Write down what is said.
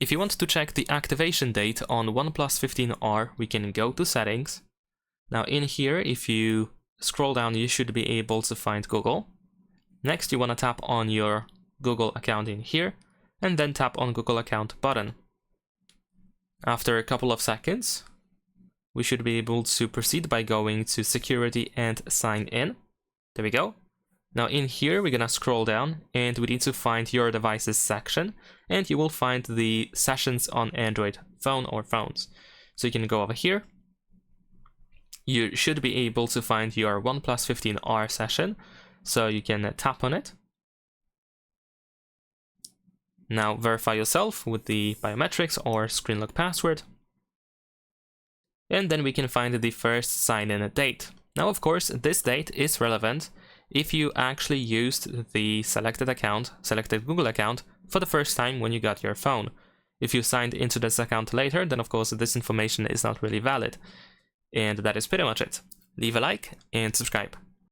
If you want to check the activation date on OnePlus 15R, we can go to Settings. Now in here, if you scroll down, you should be able to find Google. Next, you want to tap on your Google account in here, and then tap on Google account button. After a couple of seconds, we should be able to proceed by going to Security and Sign In. There we go. Now in here, we're gonna scroll down and we need to find your devices section, and you will find the sessions on Android phone or phones. So you can go over here. You should be able to find your OnePlus 15R session, so you can tap on it. Now verify yourself with the biometrics or screen lock password. And then we can find the first sign-in date. Now, of course, this date is relevant if you actually used the selected Google account, for the first time when you got your phone. If you signed into this account later, then of course this information is not really valid. And that is pretty much it. Leave a like and subscribe.